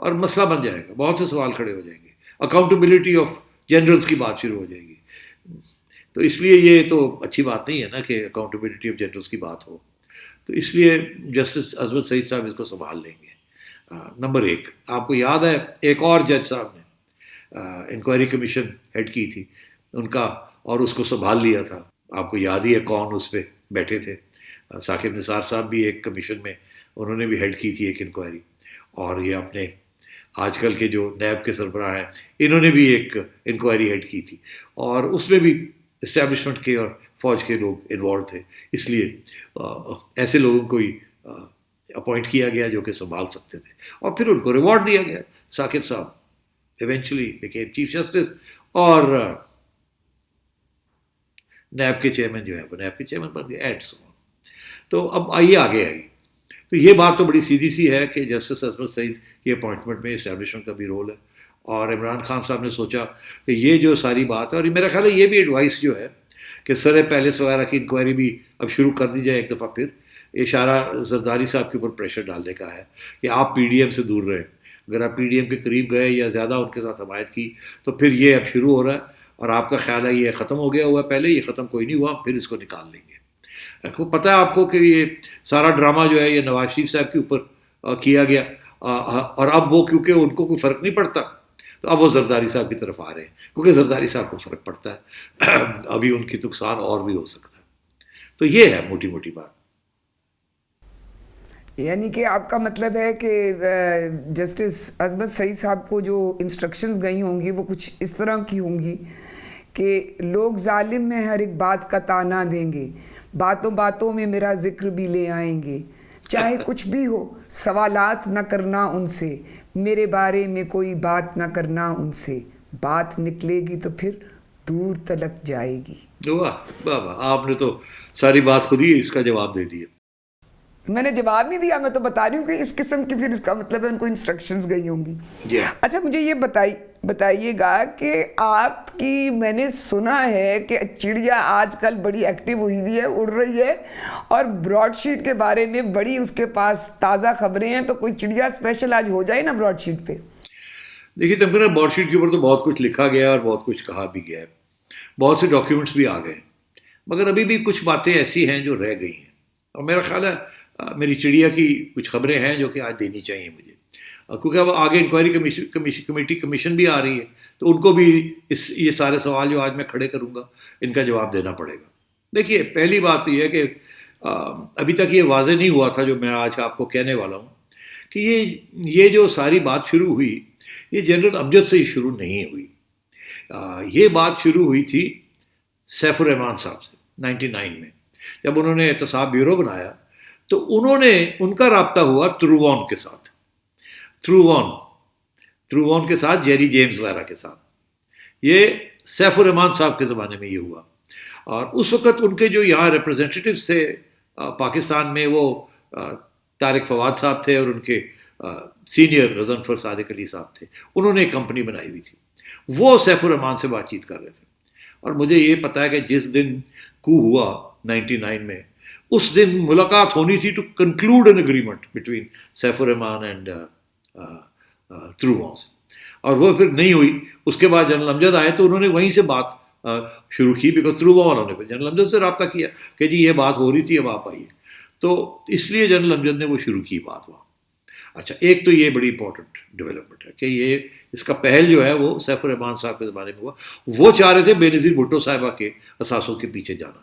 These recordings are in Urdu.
اور مسئلہ بن جائے گا, بہت سے سوال کھڑے ہو جائیں گے, اکاؤنٹیبلٹی آف جنرلز کی بات شروع ہو جائے گی. تو اس لیے یہ تو اچھی بات نہیں ہے نا کہ اکاؤنٹیبلٹی آف جنرلز کی بات ہو. تو اس لیے جسٹس عصمت سعید صاحب اس کو سنبھال لیں گے. نمبر ایک, آپ کو یاد ہے ایک اور جج صاحب نے انکوائری کمیشن ہیڈ کی تھی ان کا, اور اس کو سنبھال لیا تھا. آپ کو یاد ہی ہے کون اس پہ بیٹھے تھے, ثاقب نثار صاحب بھی ایک کمیشن میں انہوں نے بھی ہیڈ کی تھی ایک انکوائری, اور یہ اپنے آج کل کے جو نیب کے سربراہ ہیں انہوں نے بھی ایک انکوائری ہیڈ کی تھی, اور اس میں بھی اسٹیبلشمنٹ کے اور فوج کے لوگ انوالو تھے. اس لیے ایسے لوگوں کو ہی اپوائنٹ کیا گیا جو کہ سنبھال سکتے تھے, اور پھر ان کو ریوارڈ دیا گیا. ثاقب صاحب ایونچولی بیکیم چیف جسٹس, اور نیب کے چیئرمین جو ہے وہ نیب کے چیئرمین بن گئے اینڈ سو. تو اب آئیے آگے آئیے. تو یہ بات تو بڑی سیدھی سی ہے کہ جسٹس عصمت سعید کی اپوائنٹمنٹ میں اسٹیبلشمنٹ کا بھی رول ہے, اور عمران خان صاحب نے سوچا کہ یہ جو ساری بات ہے, اور میرا خیال ہے یہ بھی ایڈوائس جو ہے کہ سر پیلس وغیرہ کی انکوائری بھی اب شروع کر دی جائے ایک دفعہ. پھر اشارہ زرداری صاحب کے اوپر پریشر ڈالنے کا ہے کہ آپ پی ڈی ایم سے دور رہیں. اگر آپ پی ڈی ایم کے قریب گئے یا زیادہ ان کے ساتھ حمایت کی تو پھر یہ اب شروع ہو رہا ہے, اور آپ کا خیال ہے یہ ختم ہو گیا ہوا ہے, پہلے یہ ختم کوئی نہیں ہوا, پھر اس کو نکال لیں گے. پتہ ہے آپ کو کہ یہ سارا ڈرامہ جو ہے یہ نواز شریف صاحب کے اوپر کیا گیا, اور اب وہ کیونکہ ان کو کوئی فرق نہیں پڑتا تو اب وہ زرداری صاحب کی طرف آ رہے ہیں, کیونکہ زرداری صاحب کو فرق پڑتا ہے, ابھی ان کی نقصان اور بھی ہو سکتا ہے. تو یہ ہے موٹی موٹی بات. یعنی کہ آپ کا مطلب ہے کہ جسٹس عصمت سعید صاحب کو جو انسٹرکشنز گئی ہوں گی وہ کچھ اس طرح کی ہوں گی کہ لوگ ظالم میں ہر ایک بات کا تانا دیں گے, باتوں باتوں میں میرا ذکر بھی لے آئیں گے, چاہے کچھ بھی ہو سوالات نہ کرنا ان سے, میرے بارے میں کوئی بات نہ کرنا ان سے, بات نکلے گی تو پھر دور تلک جائے گی. واہ واہ, آپ نے تو ساری بات خود ہی اس کا جواب دے دیا. میں نے جواب نہیں دیا, میں تو بتا رہی ہوں کہ اس قسم کی پھر اس کا مطلب ہے ان کو انسٹرکشنز گئی ہوں گی. اچھا مجھے یہ بتائیے گا کہ آپ کی, میں نے سنا ہے کہ چڑیا آج کل بڑی ایکٹیو ہوئی ہوئی ہے, اڑ رہی ہے, اور براڈ شیٹ کے بارے میں بڑی اس کے پاس تازہ خبریں ہیں, تو کوئی چڑیا اسپیشل آج ہو جائے نا براڈ شیٹ پہ. دیکھیے تمکن براڈ شیٹ کے اوپر تو بہت کچھ لکھا گیا اور بہت کچھ کہا بھی گیا ہے, بہت سے ڈاکیومنٹس بھی آ گئے, مگر ابھی بھی کچھ باتیں ایسی ہیں جو رہ گئی ہیں, اور میرا خیال ہے میری چڑیا کی کچھ خبریں ہیں جو کہ آج دینی چاہیے مجھے, کیونکہ اب آگے انکوائری کمیشن بھی آ رہی ہے, تو ان کو بھی یہ سارے سوال جو آج میں کھڑے کروں گا ان کا جواب دینا پڑے گا. دیکھیے پہلی بات یہ ہے کہ ابھی تک یہ واضح نہیں ہوا تھا جو میں آج آپ کو کہنے والا ہوں, کہ یہ جو ساری بات شروع ہوئی یہ جنرل امجد سے ہی شروع نہیں ہوئی. یہ بات شروع ہوئی تھی سیف الرحمان صاحب سے 99 میں, جب انہوں نے احتساب بیورو بنایا تو ان کا رابطہ ہوا تروون کے ساتھ, تروون کے ساتھ, جیری جیمز وغیرہ کے ساتھ. یہ سیف الرحمان صاحب کے زمانے میں یہ ہوا, اور اس وقت ان کے جو یہاں ریپرزینٹیٹیوز تھے پاکستان میں وہ طارق فواد صاحب تھے, اور ان کے سینئر غضنفر صادق علی صاحب تھے. انہوں نے ایک کمپنی بنائی ہوئی تھی, وہ سیف الرحمان سے بات چیت کر رہے تھے. اور مجھے یہ پتا ہے کہ جس دن کو ہوا 99 میں, اس دن ملاقات ہونی تھی to conclude an agreement between Saif ur Rahman and Trevon, اور وہ پھر نہیں ہوئی. اس کے بعد جنرل امجد آئے تو انہوں نے وہیں سے بات شروع کی, بیکاز تروون والوں نے پھر جنرل امجد سے رابطہ کیا کہ جی یہ بات ہو رہی تھی, اب آپ آئیے. تو اس لیے جنرل امجد نے وہ شروع کی بات وہاں. اچھا, ایک تو یہ بڑی امپورٹنٹ ڈیولپمنٹ ہے کہ یہ اس کا پہل جو ہے وہ سیف الرحمان صاحب کے زمانے میں ہوا. وہ چاہ رہے تھے بے نظیر بھٹو صاحبہ کے اثاثوں کے پیچھے جانا.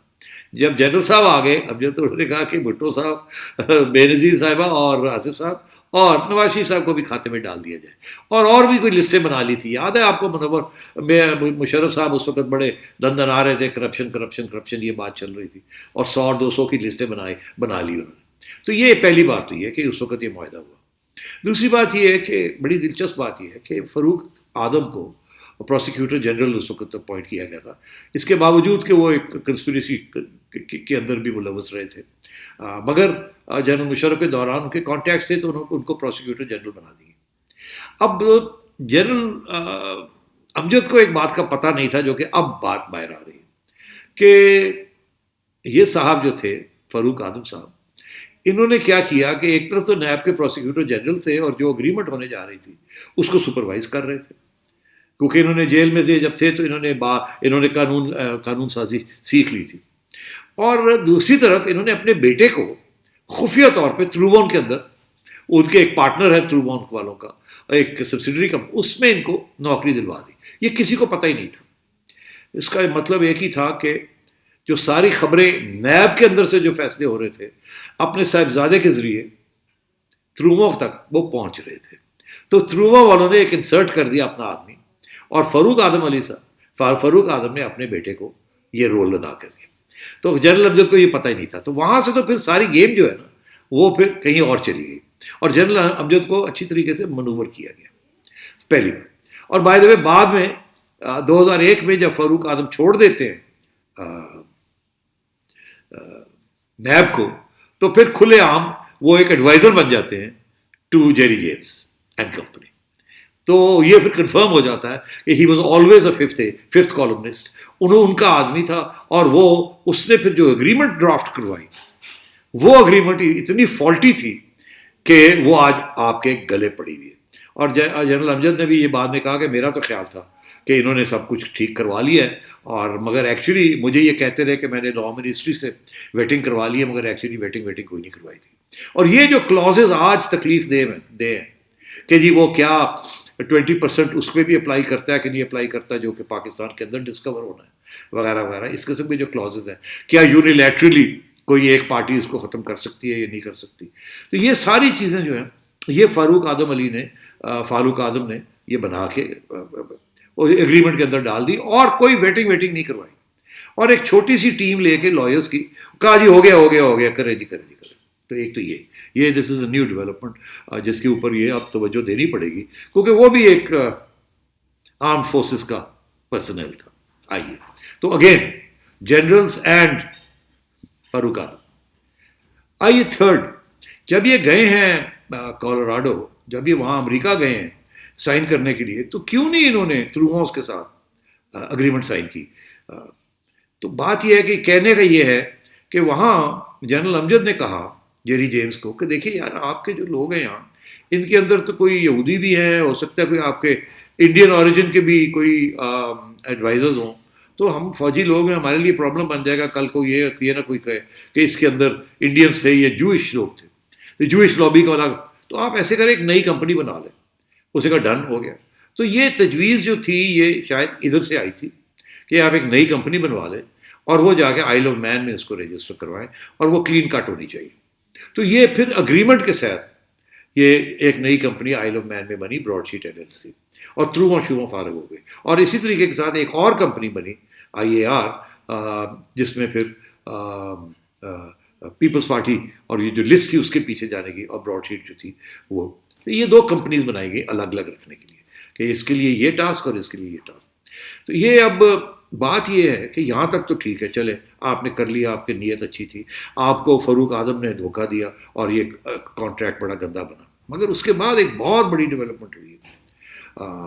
جب جنرل صاحب آ گئے امجد تو انہوں نے کہا کہ بھٹو صاحب, بے نظیر صاحبہ اور آصف صاحب اور نواز شریف صاحب کو بھی کھاتے میں ڈال دیا جائے. اور بھی کوئی لسٹیں بنا لی تھی, یاد ہے آپ کو منور مشرف صاحب اس وقت بڑے دندن آ رہے تھے, کرپشن یہ بات چل رہی تھی, اور 100-200 کی لسٹیں بنا لی انہوں نے. تو یہ پہلی بات تو یہ ہے کہ اس وقت یہ معاہدہ ہوا. دوسری بات یہ ہے کہ بڑی دلچسپ بات یہ ہے کہ فاروق اعظم کو پروسیکیوٹر جنرل اس وقت اپوائنٹ کیا گیا تھا, اس کے باوجود کہ وہ ایک کنسپریسی کے اندر بھی ملوث رہے تھے, مگر جنرل مشرف کے دوران ان کے کانٹیکٹس تھے تو ان کو پروسیکیوٹر جنرل بنا دیے. اب جنرل امجد کو ایک بات کا پتہ نہیں تھا جو کہ اب بات باہر آ رہی ہے, کہ یہ صاحب جو تھے فاروق اعظم صاحب, انہوں نے کیا کیا کہ ایک طرف تو نیب کے پروسیکیوٹر جنرل سے اور جو اگریمنٹ ہونے جا رہی تھی اس کو سپروائز کر رہے تھے، کیونکہ انہوں نے جیل میں جب تھے تو انہوں نے قانون سازی سیکھ لی تھی. اور دوسری طرف انہوں نے اپنے بیٹے کو خفیہ طور پہ تروون کے اندر، ان کے ایک پارٹنر ہے تروون والوں کا، ایک سبسیڈری کمپنی، اس میں ان کو نوکری دلوا دی. یہ کسی کو پتہ ہی نہیں تھا. اس کا مطلب ایک ہی تھا کہ جو ساری خبریں نیب کے اندر سے جو فیصلے ہو رہے تھے اپنے صاحبزادے کے ذریعے تروون تک وہ پہنچ رہے تھے. تو تروون والوں نے ایک انسرٹ کر دیا اپنا آدمی، اور فاروق اعظم علی صاحب، فاروق اعظم نے اپنے بیٹے کو یہ رول ادا کر دیا. تو جنرل امجد کو یہ پتہ ہی نہیں تھا. تو وہاں سے تو پھر ساری گیم جو ہے نا وہ پھر کہیں اور چلی گئی، اور جنرل امجد کو اچھی طریقے سے منور کیا گیا، پہلی بار. اور بائی دا وے بعد میں 2001 میں جب فاروق اعظم چھوڑ دیتے ہیں نیب کو، تو پھر کھلے عام وہ ایک ایڈوائزر بن جاتے ہیں to Jerry James and company. تو یہ پھر کنفرم ہو جاتا ہے کہ he was always a fifth columnist. ان کا آدمی تھا، اور وہ اس نے پھر جو اگریمنٹ ڈرافٹ کروائی وہ اگریمنٹ اتنی فالٹی تھی کہ وہ آج آپ کے گلے پڑی ہوئی ہے. اور جنرل امجد نے بھی یہ بعد میں کہا کہ میرا تو خیال تھا کہ انہوں نے سب کچھ ٹھیک کروا لیا ہے، اور مگر ایکچولی مجھے یہ کہتے رہے کہ میں نے لا منسٹری سے ویٹنگ کروا لی ہے، مگر ایکچولی ویٹنگ کوئی نہیں کروائی تھی. اور یہ جو کلازز آج تکلیف دہ ہیں کہ جی وہ کیا 20% اس پہ بھی اپلائی کرتا ہے کہ نہیں اپلائی کرتا جو کہ پاکستان کے اندر ڈسکور ہونا ہے وغیرہ وغیرہ، اس قسم کے جو کلازز ہیں، کیا یونیلیٹرلی کوئی ایک پارٹی اس کو ختم کر سکتی ہے یا نہیں کر سکتی. تو یہ ساری چیزیں جو ہیں یہ فاروق اعظم نے یہ بنا کے ایگریمنٹ کے اندر ڈال دی، اور کوئی ویٹنگ نہیں کروائی. اور ایک چھوٹی سی ٹیم لے کے لائرس کی کہا جی ہو گیا کرے جی. تو ایک تو یہ دس از اے نیو ڈیولپمنٹ جس کے اوپر یہ اب توجہ دینی پڑے گی، کیونکہ وہ بھی ایک آرمڈ فورسز کا پرسنل تھا. آئیے تو اگین جنرلز اینڈ فاروق اعظم. آئیے تھرڈ، جب یہ گئے ہیں کولوراڈو، جب یہ وہاں امریکہ گئے ہیں سائن کرنے کے لیے، تو کیوں نہیں انہوں نے تروونس کے ساتھ اگریمنٹ سائن کی؟ تو بات یہ ہے کہ کہنے کا یہ ہے کہ وہاں جنرل امجد نے کہا جیری جیمز کو کہ دیکھیے یار، آپ کے جو لوگ ہیں یہاں، ان کے اندر تو کوئی یہودی بھی ہیں، ہو سکتا ہے کوئی آپ کے انڈین اوریجن کے بھی کوئی ایڈوائزرز ہوں، تو ہم فوجی لوگ ہیں، ہمارے لیے پرابلم بن جائے گا کل کو یہ نہ کوئی کہے کہ اس کے اندر انڈینس تھے یا جوئش لوگ تھے، تو جوئش لابی کا والا. تو آپ ایسے کریں ایک نئی کمپنی بنا لیں. اسے کا ڈن ہو گیا. تو یہ تجویز جو تھی یہ شاید ادھر سے آئی تھی کہ آپ ایک نئی کمپنی بنوا لیں اور وہ جا کے آئل آف مین میں اس کو رجسٹر کروائیں، اور وہ کلین کٹ ہونی چاہیے. تو یہ پھر اگریمنٹ کے ساتھ یہ ایک نئی کمپنی آئل آف مین میں بنی، براڈ شیٹ LLC، اور تروون فارغ ہو گئے. اور اسی طریقے کے ساتھ ایک اور کمپنی بنی IAR، جس میں پھر پیپلز پارٹی اور یہ جو لسٹ تھی اس کے پیچھے جانے کی، اور براڈ شیٹ جو تھی وہ. یہ دو کمپنیز بنائی گئی الگ الگ رکھنے کے لیے کہ اس کے لیے یہ ٹاسک اور اس کے لیے یہ ٹاسک. تو یہ اب بات یہ ہے کہ یہاں تک تو ٹھیک ہے، چلے آپ نے کر لیا، آپ کی نیت اچھی تھی، آپ کو فاروق اعظم نے دھوکہ دیا اور یہ کانٹریکٹ بڑا گندا بنا. مگر اس کے بعد ایک بہت بڑی ڈیولپمنٹ ہوئی ہے،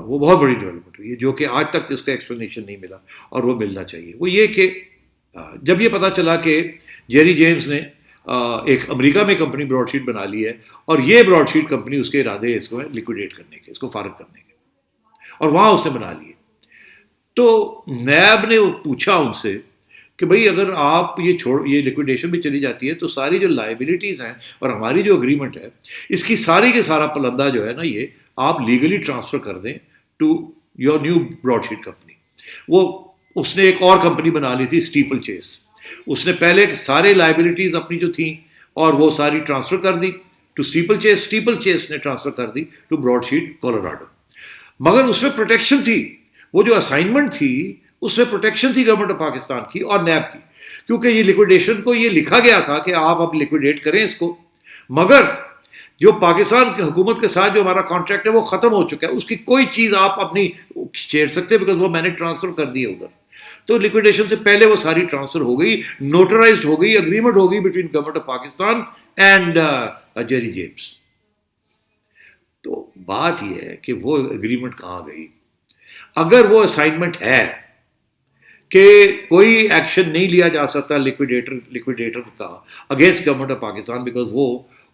وہ بہت بڑی ڈیولپمنٹ ہوئی ہے جو کہ آج تک اس کا ایکسپلینیشن نہیں ملا، اور وہ ملنا چاہیے. وہ یہ کہ جب یہ پتہ چلا کہ جیری جیمز نے ایک امریکہ میں کمپنی براڈ شیٹ بنا لی ہے، اور یہ براڈ شیٹ کمپنی اس کے ارادے اس کو لیکویڈیٹ کرنے کے، اس کو فارغ کرنے کے، اور وہاں اس نے بنا لیے. تو نیب نے پوچھا ان سے کہ بھئی اگر آپ یہ لیکویڈیشن بھی چلی جاتی ہے تو ساری جو لائبلٹیز ہیں اور ہماری جو اگریمنٹ ہے اس کی ساری کے سارا پلندہ جو ہے نا یہ آپ لیگلی ٹرانسفر کر دیں to your new Broadsheet company. وہ اس نے ایک اور کمپنی بنا لی تھی اسٹیپل چیس. اس نے پہلے سارے لائبلٹیز اپنی جو تھیں اور وہ ساری ٹرانسفر کر دی to Steeple Chase. Steeple Chase نے ٹرانسفر کر دی ٹو براڈ شیٹ کولوراڈو. مگر اس میں پروٹیکشن تھی، وہ جو اسائنمنٹ تھی اس میں پروٹیکشن تھی گورنمنٹ آف پاکستان کی اور نیب کی، کیونکہ یہ لیکویڈیشن کو یہ لکھا گیا تھا کہ آپ اب لیکویڈیٹ کریں اس کو، مگر جو پاکستان کی حکومت کے ساتھ جو ہمارا کانٹریکٹ ہے وہ ختم ہو چکا ہے، اس کی کوئی چیز آپ اپنی چھیڑ سکتے بیکاز وہ میں نے ٹرانسفر کر دی ہے ادھر. تو لیکویڈیشن سے پہلے وہ ساری ٹرانسفر ہو گئی، نوٹرائزڈ ہو گئی، اگریمنٹ ہو گئی between government of Pakistan and Jerry James. تو بات یہ ہے کہ وہ اگریمنٹ کہاں گئی؟ اگر وہ اسائنمنٹ ہے کہ کوئی ایکشن نہیں لیا جا سکتا لیکویڈیٹر کا against government of Pakistan, because وہ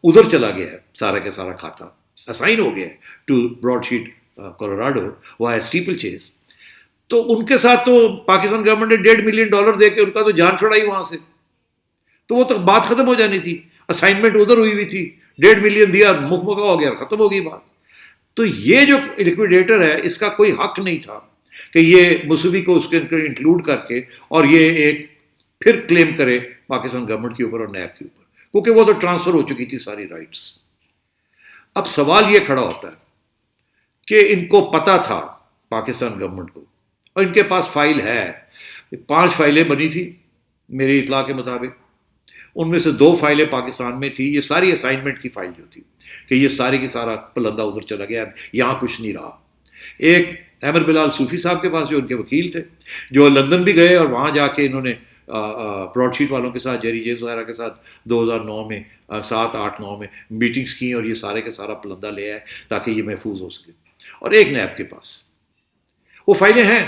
ادھر چلا گیا ہے، سارا کا سارا کھاتا اسائن ہو گیا ہے ٹو براڈ شیٹ کولوراڈو وہاں اسٹیپل چیز. تو ان کے ساتھ تو پاکستان گورنمنٹ نے $1.5 ملین دے کے ان کا تو جان چھڑائی وہاں سے، تو وہ تو بات ختم ہو جانی تھی. اسائنمنٹ ادھر ہوئی تھی، 1.5 ملین دیا، مکمکا ہو گیا، ختم ہو گئی بات. تو یہ جو لیکویڈیٹر ہے اس کا کوئی حق نہیں تھا کہ یہ موسوی کو اس کے اندر انکلوڈ کر کے اور یہ ایک پھر کلیم کرے پاکستان گورنمنٹ کے اوپر اور نیب کے اوپر، کیونکہ وہ تو ٹرانسفر ہو چکی تھی ساری رائٹس. اب سوال یہ کھڑا ہوتا ہے کہ ان کو پتا تھا پاکستان گورنمنٹ کو، اور ان کے پاس فائل ہے، 5 فائلیں بنی تھی میری اطلاع کے مطابق، ان میں سے 2 فائلیں پاکستان میں تھی. یہ ساری اسائنمنٹ کی فائل جو تھی کہ یہ سارے کی سارا پلندہ ادھر چلا گیا، یہاں کچھ نہیں رہا. ایک احمد بلال صوفی صاحب کے پاس جو ان کے وکیل تھے، جو لندن بھی گئے اور وہاں جا کے انہوں نے براڈ شیٹ والوں کے ساتھ، جیری جیمز وغیرہ کے ساتھ 2009 میں 7, 8, 9 میں میٹنگز کی اور یہ سارے کا سارا پلندہ لے آئے تاکہ یہ محفوظ ہو سکے. اور ایک نیب کے پاس وہ فائلیں ہیں.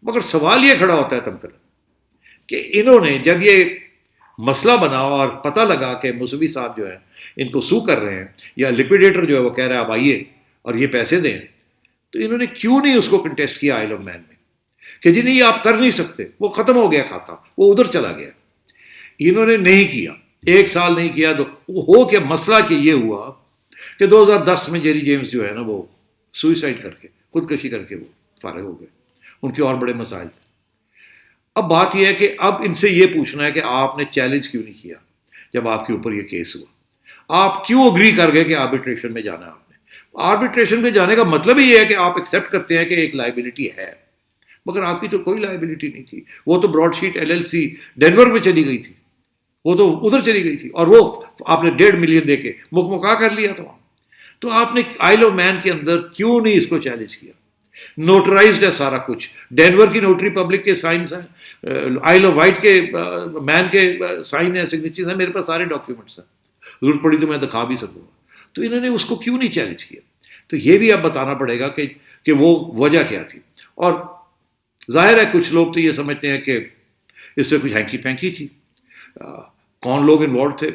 مگر سوال یہ کھڑا ہوتا ہے تمکن کہ انہوں نے جب یہ مسئلہ بنا اور پتہ لگا کہ موسوی صاحب جو ہیں ان کو سو کر رہے ہیں، یا لیکویڈیٹر جو ہے وہ کہہ رہا ہے آپ آئیے اور یہ پیسے دیں، تو انہوں نے کیوں نہیں اس کو کنٹیسٹ کیا آئل آف مین میں کہ جی نہیں آپ کر نہیں سکتے، وہ ختم ہو گیا کھاتا، وہ ادھر چلا گیا. انہوں نے نہیں کیا، 1 سال نہیں کیا. تو ہو کہ مسئلہ کہ یہ ہوا کہ 2010 میں جیری جیمز جو ہے نا وہ سوئسائڈ کر کے، خودکشی کر کے وہ فارغ ہو گئے. ان کے اور بڑے مسائل تھے. اب بات یہ ہے کہ اب ان سے یہ پوچھنا ہے کہ آپ نے چیلنج کیوں نہیں کیا جب آپ کے اوپر یہ کیس ہوا؟ آپ کیوں اگری کر گئے کہ آربیٹریشن میں جانا ہے آپ نے؟ آربیٹریشن میں جانے کا مطلب ہی یہ ہے کہ آپ ایکسیپٹ کرتے ہیں کہ ایک لائبلٹی ہے، مگر آپ کی تو کوئی لائبلٹی نہیں تھی. وہ تو براڈ شیٹ LLC ڈینور میں چلی گئی تھی، وہ تو ادھر چلی گئی تھی، اور وہ آپ نے 1.5 ملین دے کے مکمکا کر لیا تھا. تو آپ نے آئل آف مین کے اندر کیوں نہیں اس کو چیلنج کیا؟ نوٹرائزڈ ہے سارا کچھ، ڈینور کی نوٹری پبلک کے سائنس ہیں، آئل آف وائٹ کے مین کے سائن ہیں، سگنیچرز ہیں، میرے پاس سارے ڈاکیومنٹس ہیں، ضرورت پڑی تو میں دکھا بھی سکوں گا. تو انہوں نے اس کو کیوں نہیں چیلنج کیا؟ تو یہ بھی اب بتانا پڑے گا کہ وہ وجہ کیا تھی. اور ظاہر ہے کچھ لوگ تو یہ سمجھتے ہیں کہ اس سے کچھ ہینکی پینکی تھی. کون لوگ انوالو تھے؟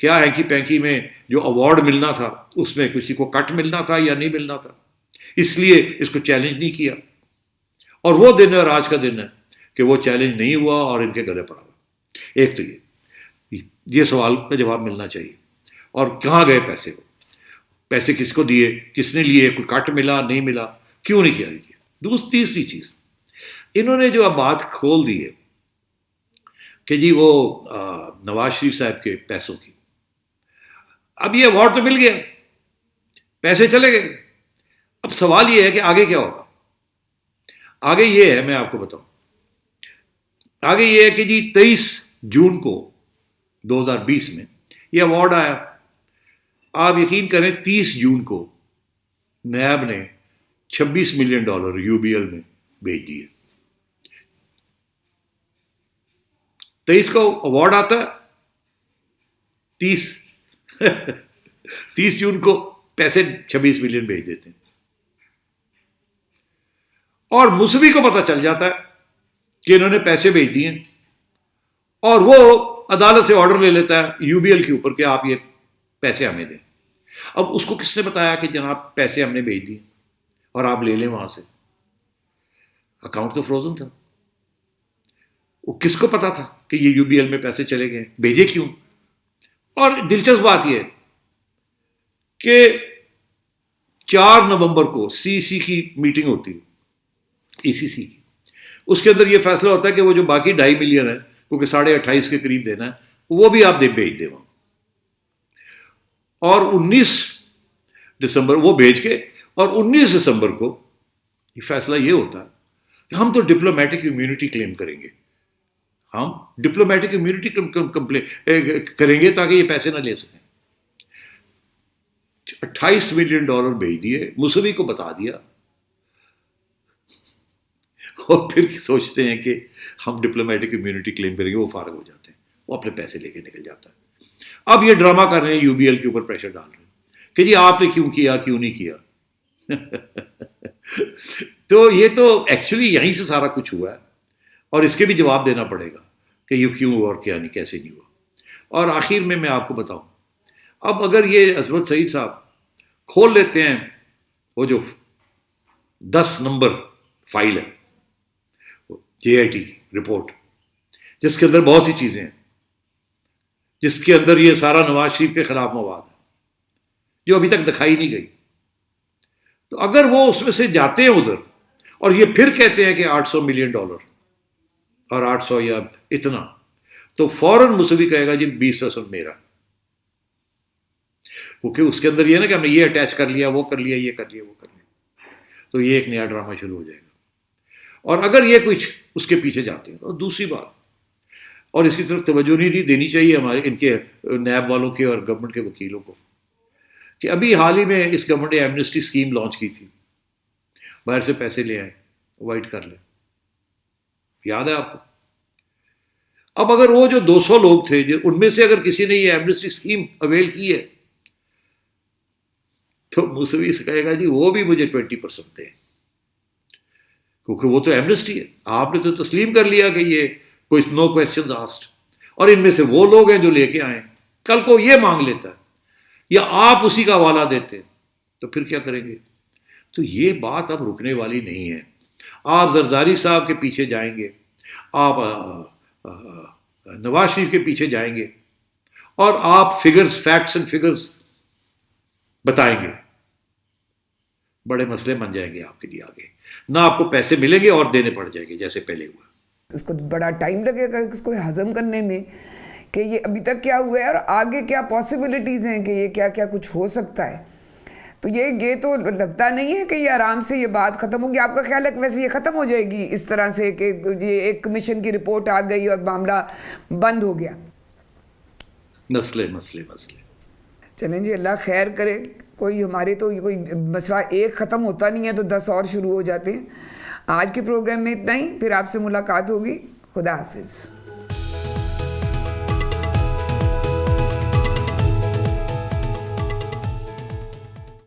کیا ہینکی پینکی میں جو ایوارڈ ملنا تھا اس میں کسی کو کٹ ملنا تھا یا نہیں ملنا تھا، اس لیے اس کو چیلنج نہیں کیا. اور وہ دن ہے اور آج کا دن ہے کہ وہ چیلنج نہیں ہوا اور ان کے گلے پڑا ہوا. ایک تو یہ سوال کا جواب ملنا چاہیے. اور کہاں گئے پیسے؟ کو پیسے کس کو دیے، کس نے لیے، کوئی کٹ ملا نہیں ملا، کیوں نہیں کیا؟ تیسری چیز، انہوں نے جو اب بات کھول دی ہے کہ جی وہ نواز شریف صاحب کے پیسوں کی، اب یہ ایوارڈ تو مل گیا، پیسے چلے گئے. اب سوال یہ ہے کہ آگے کیا ہوگا؟ آگے یہ ہے، میں آپ کو بتاؤں، آگے یہ ہے کہ جی 23 جون کو 2020 میں یہ ایوارڈ آیا. آپ یقین کریں 30 جون کو نیب نے $26 ملین UBL میں بھیج دیے. 23 کو ایوارڈ آتا ہے، 30 جون کو پیسے 26 ملین بھیج دیتے ہیں. اور موسوی کو پتہ چل جاتا ہے کہ انہوں نے پیسے بھیج دیے، اور وہ عدالت سے آرڈر لے لیتا ہے UBL کے اوپر کہ آپ یہ پیسے ہمیں دیں. اب اس کو کس نے بتایا کہ جناب پیسے ہم نے بھیج دیے اور آپ لے لیں وہاں سے؟ اکاؤنٹ تو فروزن تھا. وہ کس کو پتا تھا کہ یہ UBL میں پیسے چلے گئے؟ بھیجے کیوں؟ اور دلچسپ بات یہ ہے کہ 4 نومبر کو CEC کی میٹنگ ہوتی ہے، ECC کی. اس کے اندر یہ فیصلہ ہوتا ہے کہ وہ جو باقی 2.5 ملین ہے، کیونکہ 28.5 کے قریب دینا ہے، وہ بھی آپ بھیج دیں وہاں. اور 19 دسمبر وہ بھیج کے، اور 19 دسمبر کو یہ فیصلہ یہ ہوتا ہے کہ ہم تو ڈپلومیٹک امیونٹی کلیم کریں گے، ہم ڈپلومیٹک امیونٹی کریں گے تاکہ یہ پیسے نہ لے سکیں. $28 ملین بھیج دیے، موسوی کو بتا دیا، اور پھر سوچتے ہیں کہ ہم ڈپلومیٹک امیونٹی کلیم کریں گے، وہ فارغ ہو جاتے ہیں، وہ اپنے پیسے لے کے نکل جاتا ہے. اب یہ ڈرامہ کر رہے ہیں، UBL کے اوپر پریشر ڈال رہے ہیں کہ جی آپ نے کیوں کیا، کیوں نہیں کیا. تو یہ تو ایکچولی یہیں سے سارا کچھ ہوا ہے اور اس کے بھی جواب دینا پڑے گا کہ یہ کیوں ہوا اور کیا نہیں، کیسے نہیں ہوا. اور آخر میں آپ کو بتاؤں، اب اگر یہ عصمت سعید صاحب کھول لیتے ہیں وہ جو 10 نمبر فائل ہے JIT کی رپورٹ، جس کے اندر بہت سی چیزیں ہیں، جس کے اندر یہ سارا نواز شریف کے خلاف مواد ہے جو ابھی تک دکھائی نہیں گئی، تو اگر وہ اس میں سے جاتے ہیں ادھر اور یہ پھر کہتے ہیں کہ $800 ملین اور 800 یا اتنا، تو فوراً موسوی کہے گا جی 20% میرا، کیونکہ اس کے اندر یہ نا کہ ہم نے یہ اٹیچ کر لیا، وہ کر لیا، یہ کر لیا، وہ کر لیا، تو یہ ایک نیا ڈرامہ شروع ہو جائے گا. اور اگر یہ کچھ اس کے پیچھے جاتے ہیں. اور دوسری بات، اور اس کی طرف توجہ نہیں دینی چاہیے ہمارے ان کے نیب والوں کے اور گورنمنٹ کے وکیلوں کو، کہ ابھی حال ہی میں اس گورنمنٹ نے ایمنسٹی اسکیم لانچ کی تھی، باہر سے پیسے لے آئے، وائٹ کر لیں، یاد ہے آپ کو؟ اب اگر وہ جو 200 لوگ تھے ان میں سے اگر کسی نے یہ ایمنسٹی اسکیم اویل کی ہے تو موسوی سے کہے گا جی وہ بھی مجھے 20% دیں، کیونکہ وہ تو ایمنسٹی ہے، آپ نے تو تسلیم کر لیا کہ یہ کوئی نو کویسچنز آسکڈ، اور ان میں سے وہ لوگ ہیں جو لے کے آئے، کل کو یہ مانگ لیتا ہے یا آپ اسی کا حوالہ دیتے تو پھر کیا کریں گے؟ تو یہ بات اب رکنے والی نہیں ہے. آپ زرداری صاحب کے پیچھے جائیں گے، آپ نواز شریف کے پیچھے جائیں گے اور آپ فگرز، فیکٹس اینڈ فگرز بتائیں گے، بڑے مسئلے بن جائیں گے آپ کے لیے آگے، نہ آپ کو پیسے ملیں گے اور دینے پڑ جائیں گے جیسے پہلے ہوا. اس کو بڑا ٹائم لگے گا اس کو ہضم کرنے میں کہ یہ ابھی تک کیا ہوا ہے اور آگے کیا پاسبلٹیز ہیں کہ یہ کیا کیا کچھ ہو سکتا ہے. تو یہ تو لگتا نہیں ہے کہ یہ آرام سے یہ بات ختم ہوگی. آپ کا خیال ہے کہ ویسے یہ ختم ہو جائے گی اس طرح سے کہ یہ ایک کمیشن کی رپورٹ آ گئی اور معاملہ بند ہو گیا؟ مسئلے چلیں جی، اللہ خیر کرے. کوئی ہمارے تو کوئی مسئلہ ایک ختم ہوتا نہیں ہے تو 10 اور شروع ہو جاتے ہیں. آج کے پروگرام میں اتنا ہی، پھر آپ سے ملاقات ہوگی. خدا حافظ.